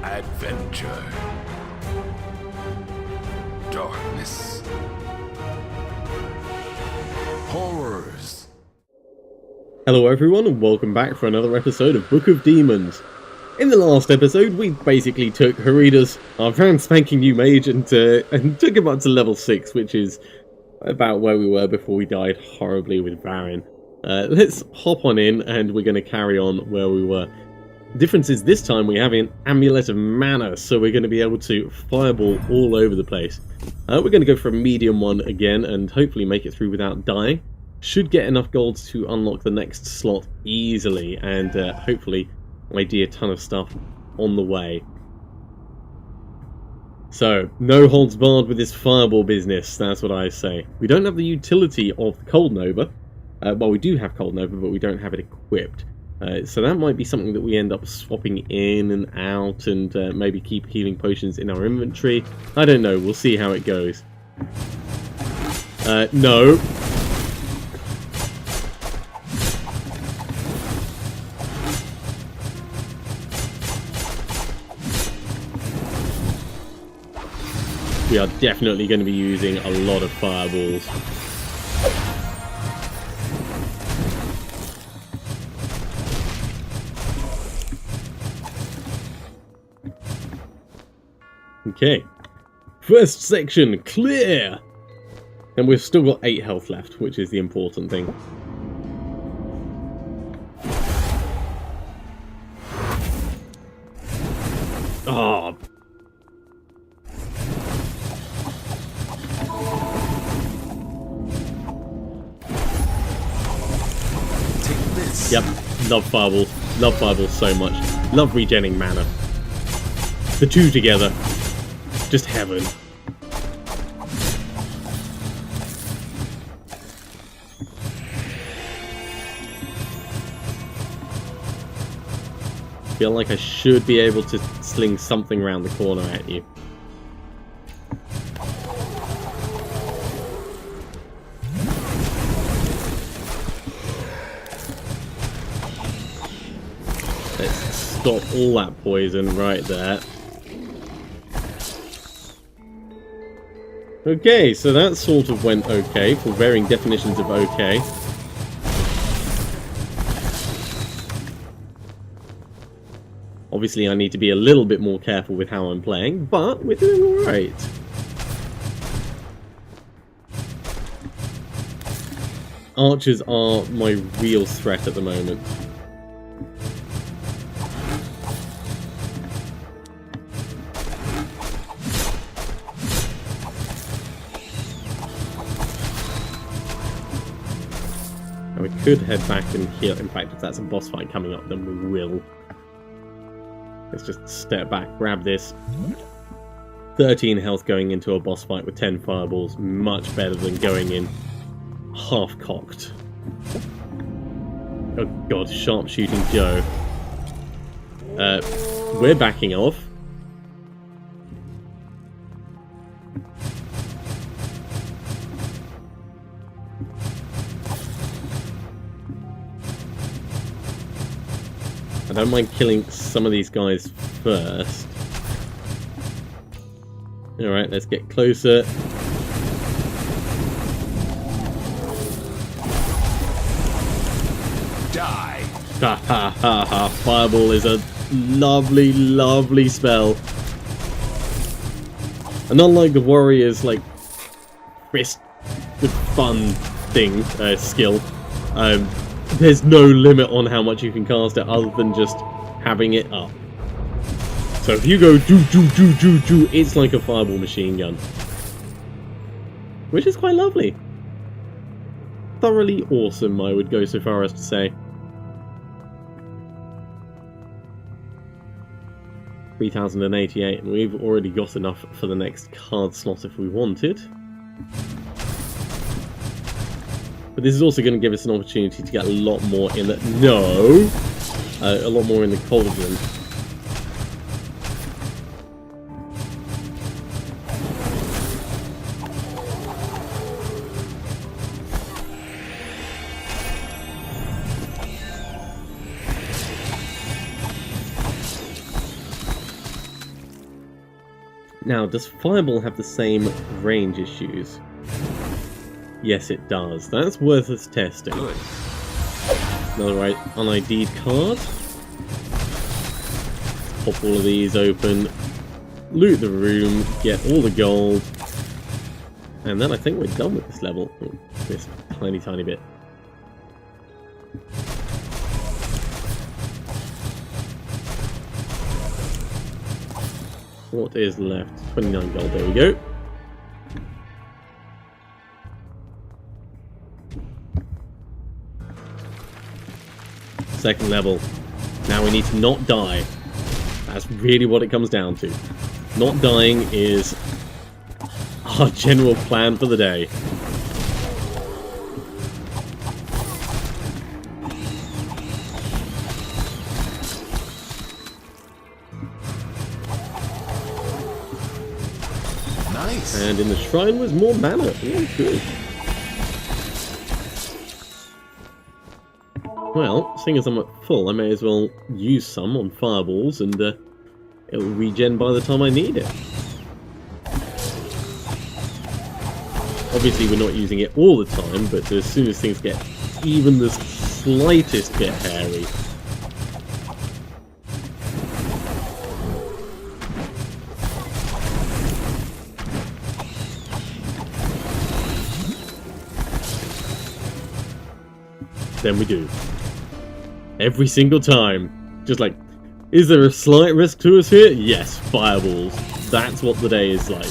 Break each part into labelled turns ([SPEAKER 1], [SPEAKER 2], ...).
[SPEAKER 1] Adventure. Darkness. Horrors.
[SPEAKER 2] Hello everyone and welcome back for another episode of Book of Demons. In the last episode we basically took Harida's, our brand spanking new mage, and took him up to level 6, which is about where we were before we died horribly with Varin. Let's hop on in and we're going to carry on where we were. Difference is this time we have an Amulet of Mana, so we're going to be able to fireball all over the place. We're going to go for a medium one again and hopefully make it through without dying. Should get enough gold to unlock the next slot easily, and hopefully ID a ton of stuff on the way. So, no holds barred with this fireball business, that's what I say. We don't have the utility of Cold Nova. Well, we do have Cold Nova, but we don't have it equipped. So that might be something that we end up swapping in and out, and maybe keep healing potions in our inventory. I don't know, we'll see how it goes. No. We are definitely going to be using a lot of fireballs. Okay, first section clear, and we've still got 8 health left, which is the important thing. Ah.
[SPEAKER 1] Take this.
[SPEAKER 2] Yep, love fireballs so much. Love regenning mana. The two together. Just heaven. Feel like I should be able to sling something around the corner at you. Let's stop all that poison right there. Okay, so that sort of went okay, for varying definitions of okay. Obviously I need to be a little bit more careful with how I'm playing, but we're doing alright. Archers are my real threat at the moment. We could head back and heal. In fact, if that's a boss fight coming up, then we will. Let's just step back, grab this. 13 health going into a boss fight with 10 fireballs. Much better than going in half-cocked. Oh god, sharpshooting Joe. We're backing off. I don't mind killing some of these guys first. Alright, let's get closer.
[SPEAKER 1] Die.
[SPEAKER 2] Ha ha ha ha. Fireball is a lovely, lovely spell. And unlike the warrior's, like, fist with fun thing, skill, there's no limit on how much you can cast it other than just having it up. So if you go do, it's like a fireball machine gun. Which is quite lovely. Thoroughly awesome, I would go so far as to say. 3088, and we've already got enough for the next card slot if we wanted. But this is also going to give us an opportunity to get a lot more in the... No! A lot more in the cauldron. Now, does Fireball have the same range issues? Yes, it does. That's worth us testing.
[SPEAKER 1] Good.
[SPEAKER 2] Another unID'd card. Pop all of these open. Loot the room. Get all the gold. And then I think we're done with this level. Oh, this tiny bit. What is left? 29 gold. There we go. Second level. Now we need to not die. That's really what it comes down to. Not dying is our general plan for the day.
[SPEAKER 1] Nice.
[SPEAKER 2] And in the shrine was more mana. Ooh, good. Well, seeing as I'm at full, I may as well use some on fireballs, and it'll regen by the time I need it. Obviously, we're not using it all the time, but as soon as things get even the slightest bit hairy, then we do. Every single time. Just like, is there a slight risk to us here? Yes, fireballs. That's what the day is like.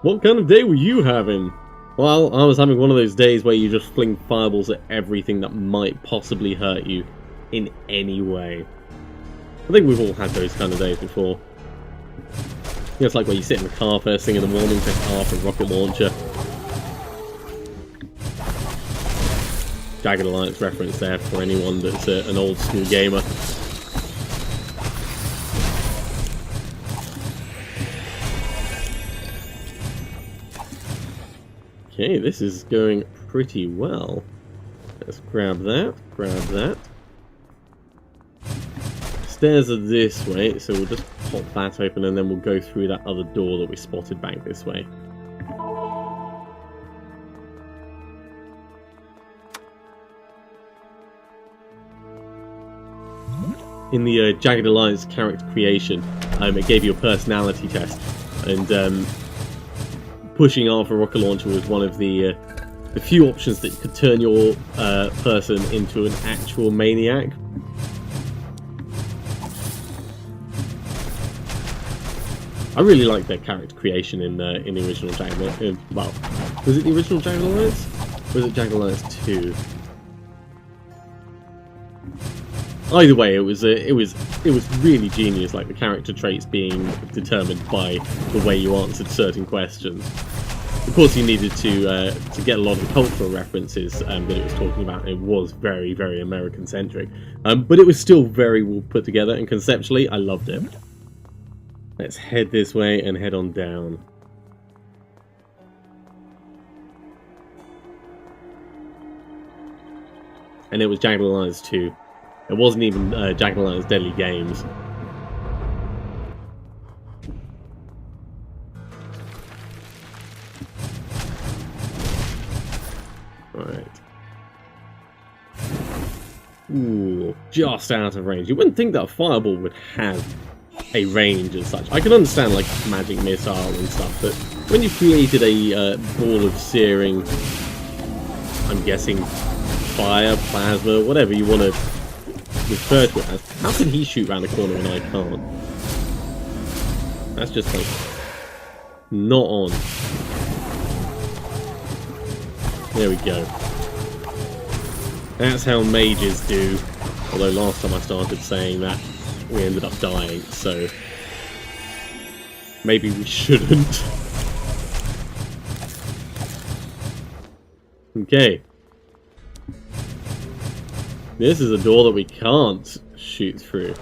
[SPEAKER 2] What kind of day were you having? Well, I was having one of those days where you just fling fireballs at everything that might possibly hurt you in any way. I think we've all had those kind of days before. You know, it's like when you sit in the car first thing in the morning, press R for rocket launcher. Jagged Alliance reference there for anyone that's an old school gamer. Okay, this is going pretty well. Let's grab that, grab that. Stairs are this way, so we'll just pop that open and then we'll go through that other door that we spotted back this way. In the Jagged Alliance character creation, it gave you a personality test, and pushing R for rocket launcher was one of the few options that could turn your person into an actual maniac. I really like their character creation in the original Jagged Alliance. Well, was it the original Jagged Alliance? Or was it Jagged Alliance 2? Either way, it was really genius, like the character traits being determined by the way you answered certain questions. Of course, you needed to get a lot of cultural references that it was talking about. It was very, very American-centric, but it was still very well put together, and conceptually, I loved it. Let's head this way and head on down. And it was Jagged Alliance 2. It wasn't even Jagged Alliance Deadly Games. Right. Ooh, just out of range. You wouldn't think that a fireball would have a range as such. I can understand like magic missile and stuff, but when you've created a ball of searing, I'm guessing fire, plasma, whatever you want to refer to it as. How can he shoot around the corner when I can't? That's just like not on. There we go. That's how mages do. Although last time I started saying that, we ended up dying, so maybe we shouldn't. Okay. This is a door that we can't shoot through.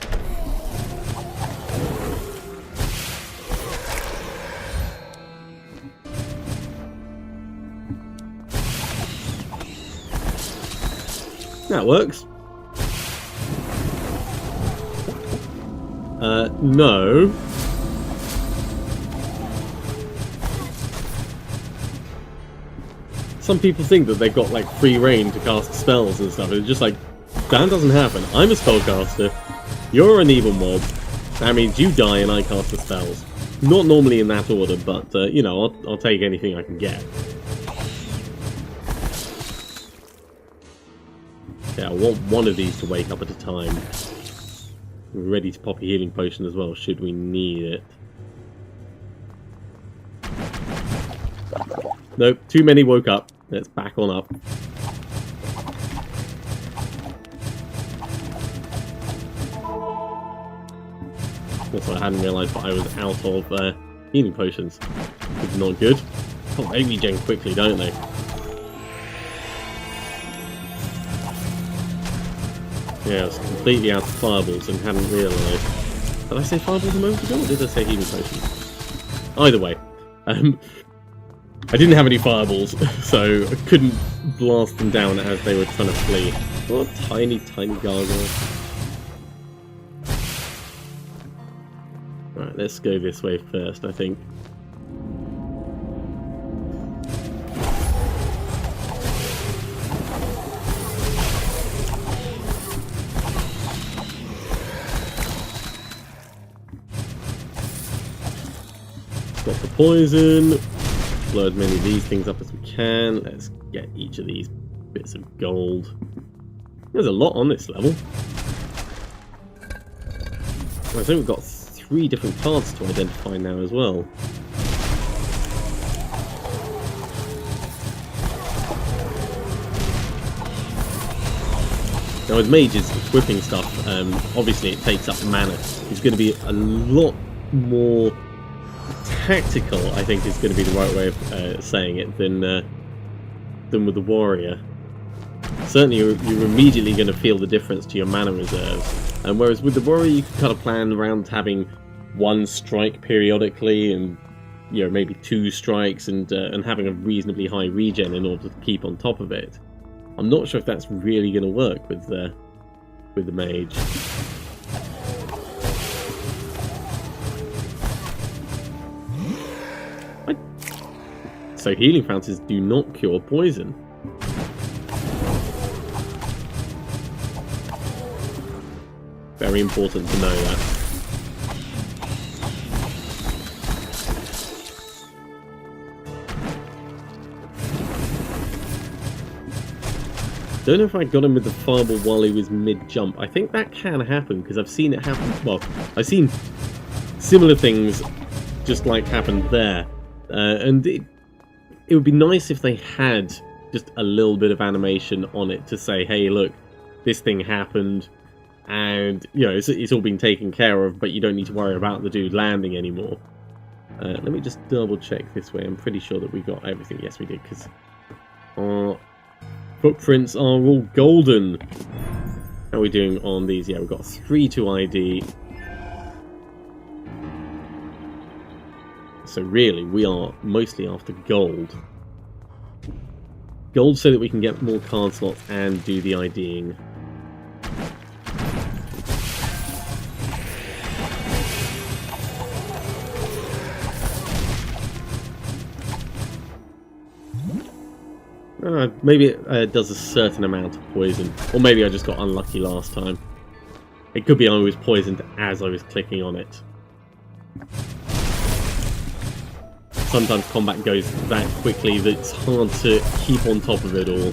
[SPEAKER 2] That works. No. some people think that they've got like free reign to cast spells and stuff. It's just like, that doesn't happen. I'm a spellcaster. You're an evil mob. That means you die and I cast the spells. Not normally in that order, but you know, I'll take anything I can get. Yeah, I want one of these to wake up at a time. We're ready to pop a healing potion as well, should we need it. Nope, too many woke up. Let's back on up. Also, I hadn't realised that I was out of healing potions. Which is not good. Oh, they regen quickly, don't they? Yeah, I was completely out of fireballs and hadn't realised. Did I say fireballs a moment ago, or did I say healing potions? Either way. I didn't have any fireballs, so I couldn't blast them down as they were trying to flee. What a tiny, tiny gargoyle. Right, let's go this way first, I think. Got the poison. Blow as many of these things up as we can. Let's get each of these bits of gold. There's a lot on this level. I think we've got 3 different cards to identify now as well. Now with Mage's equipping stuff, obviously it takes up mana. It's going to be a lot more tactical, I think is going to be the right way of saying it, than with the warrior. Certainly you're immediately going to feel the difference to your mana reserves. And whereas with the warrior you can kind of plan around having 1 strike periodically and, you know, maybe 2 strikes and having a reasonably high regen in order to keep on top of it. I'm not sure if that's really going to work with the mage. So healing fountains do not cure poison. Very important to know that. Don't know if I got him with the fireball while he was mid-jump. I think that can happen, because I've seen it happen. Well, I've seen similar things just like happened there. And it would be nice if they had just a little bit of animation on it to say, hey, look, this thing happened, and, you know, it's all been taken care of, but you don't need to worry about the dude landing anymore. Let me just double check this way. I'm pretty sure that we got everything. Yes, we did, because our footprints are all golden. How are we doing on these? Yeah, we've got 3 to ID. So really, we are mostly after gold. Gold so that we can get more card slots and do the IDing. Maybe it does a certain amount of poison. Or maybe I just got unlucky last time. It could be I was poisoned as I was clicking on it. Sometimes combat goes that quickly that it's hard to keep on top of it all.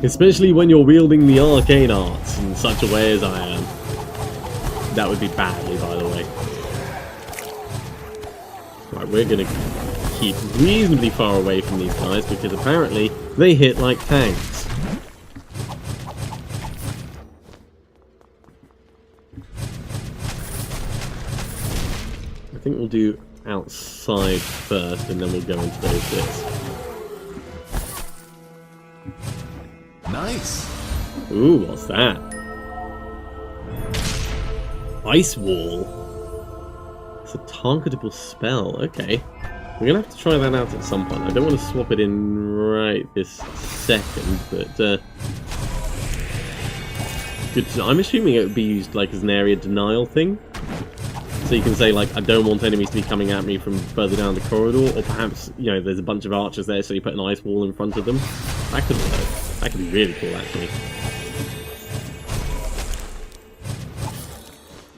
[SPEAKER 2] Especially when you're wielding the arcane arts in such a way as I am. That would be badly, by the way. Right, we're going to keep reasonably far away from these guys because apparently they hit like tanks. I think we'll do outside first and then we'll go into those bits.
[SPEAKER 1] Nice.
[SPEAKER 2] Ooh, what's that? Ice Wall. It's a targetable spell. Okay. We're going to have to try that out at some point. I don't want to swap it in right this second, but good to know. I'm assuming it would be used like as an area denial thing. So you can say, like, I don't want enemies to be coming at me from further down the corridor, or perhaps, you know, there's a bunch of archers there, so you put an ice wall in front of them. That could work. That could be really cool, actually.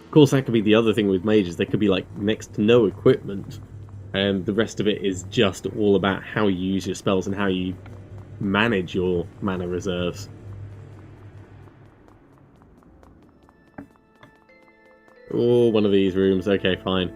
[SPEAKER 2] Of course, that could be the other thing with mages. There could be, like, next to no equipment, and the rest of it is just all about how you use your spells and how you manage your mana reserves. Oh, one of these rooms. Okay, fine.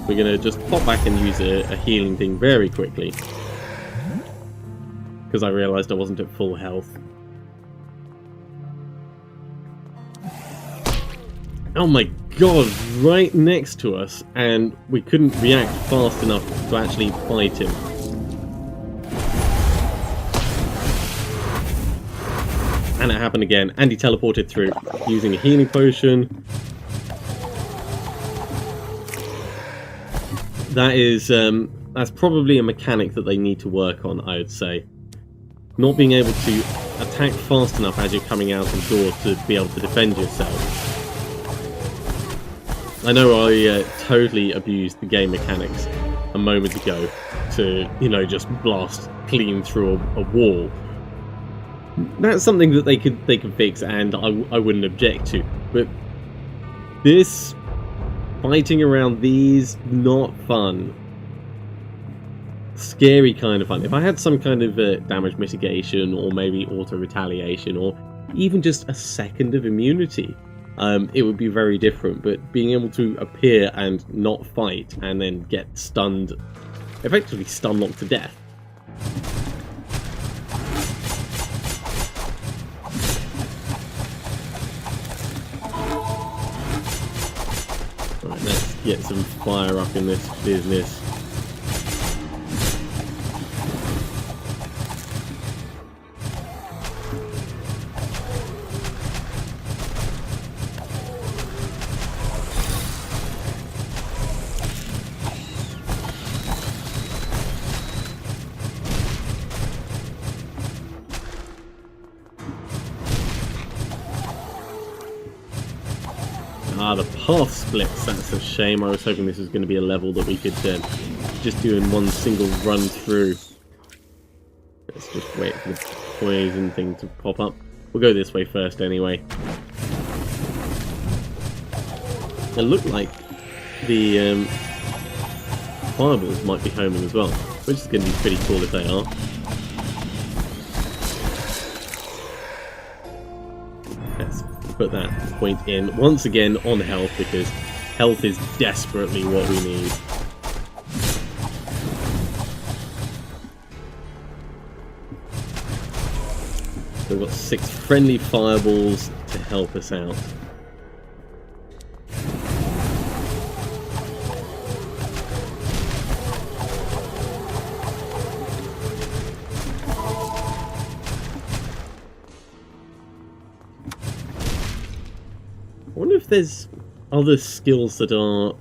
[SPEAKER 2] We're going to just pop back and use a healing thing very quickly. Because I realised I wasn't at full health. Oh my god, right next to us, and we couldn't react fast enough to actually fight him. And it happened again, and he teleported through using a healing potion. That is, that's probably a mechanic that they need to work on, I would say. Not being able to attack fast enough as you're coming out the door to be able to defend yourself. I know I totally abused the game mechanics a moment ago to, you know, just blast clean through a wall. That's something that they could fix, and I wouldn't object to. But this fighting around these, not fun. Scary kind of fun. If I had some kind of damage mitigation, or maybe auto retaliation, or even just a second of immunity, it would be very different. But being able to appear and not fight, and then get stunned, effectively stun locked to death. Right, let's get some fire up in this business. Ah, the path splits, that's a shame. I was hoping this was going to be a level that we could just do in one single run through. Let's just wait for the poison thing to pop up. We'll go this way first anyway. It looked like the fireballs might be homing as well, which is going to be pretty cool if they are. Let's put that point in once again on health, because health is desperately what we need. So we've got 6 friendly fireballs to help us out. I wonder if there's other skills that are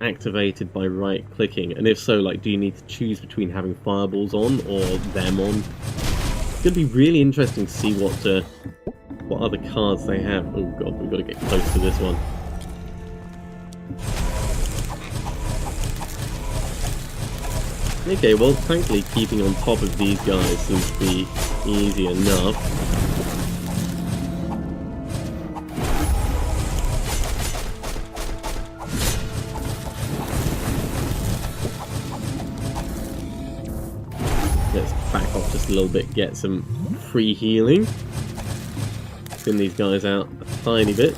[SPEAKER 2] activated by right-clicking, and if so, like, do you need to choose between having fireballs on or them on? It's going to be really interesting to see what other cards they have. Oh god, we've got to get close to this one. Okay, well, thankfully keeping on top of these guys seems to be easy enough. Let's back off just a little bit, get some free healing. Thin these guys out a tiny bit.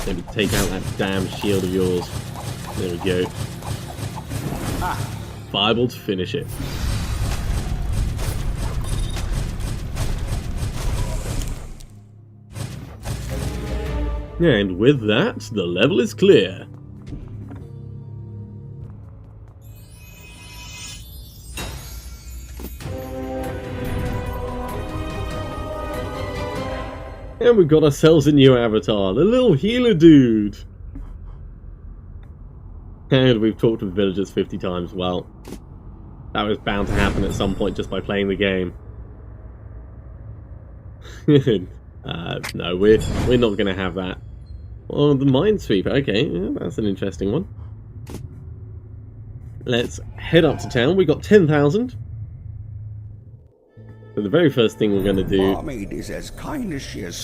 [SPEAKER 2] Maybe take out that damn shield of yours. There we go. Fireball to finish it. And with that, the level is clear. And we've got ourselves a new avatar, the little healer dude. And we've talked with villagers 50 times. Well, that was bound to happen at some point just by playing the game. No, we're not going to have that. Oh, the Minesweeper. Okay, yeah, that's an interesting one. Let's head up to town. We got 10,000. So the very first thing we're going to do,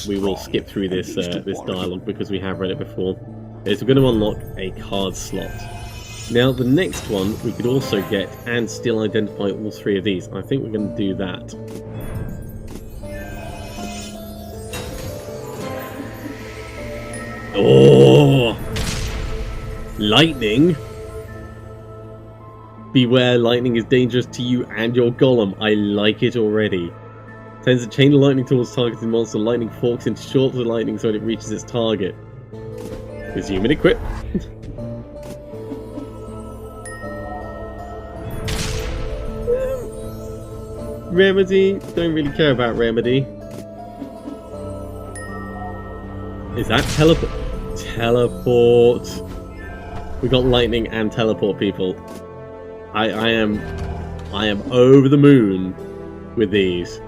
[SPEAKER 2] we will skip through this this dialogue because we have read it before, is we're going to unlock a card slot. Now the next one we could also get and still identify all three of these. I think we're going to do that. Oh! Lightning! Beware, lightning is dangerous to you and your golem. I like it already. Sends a chain of lightning towards targeted monster. Lightning forks into shorts of lightning so when it reaches its target. Resume and equip. Remedy. Don't really care about Remedy. Is that teleport? Teleport. We got lightning and teleport, people. I am over the moon with these.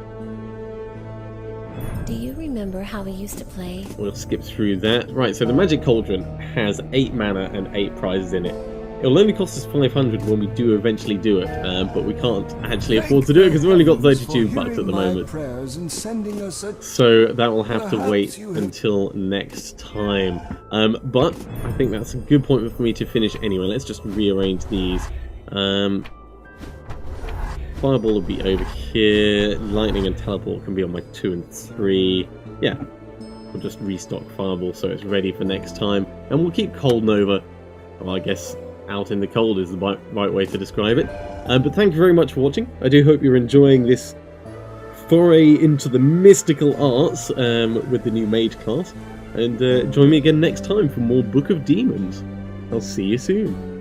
[SPEAKER 3] Do you remember how we used to play?
[SPEAKER 2] We'll skip through that. Right, so the Magic Cauldron has 8 mana and 8 prizes in it. It'll only cost us 500 when we do eventually do it, but we can't actually afford to do it because we've only got 32 bucks at the moment. So that will have to wait until next time. But I think that's a good point for me to finish anyway. Let's just rearrange these. Fireball will be over here. Lightning and teleport can be on my 2 and 3. Yeah, we'll just restock Fireball so it's ready for next time. And we'll keep Cold Nova. Well, I guess out in the cold is the right way to describe it. But thank you very much for watching. I do hope you're enjoying this foray into the mystical arts with the new Mage class. And join me again next time for more Book of Demons. I'll see you soon.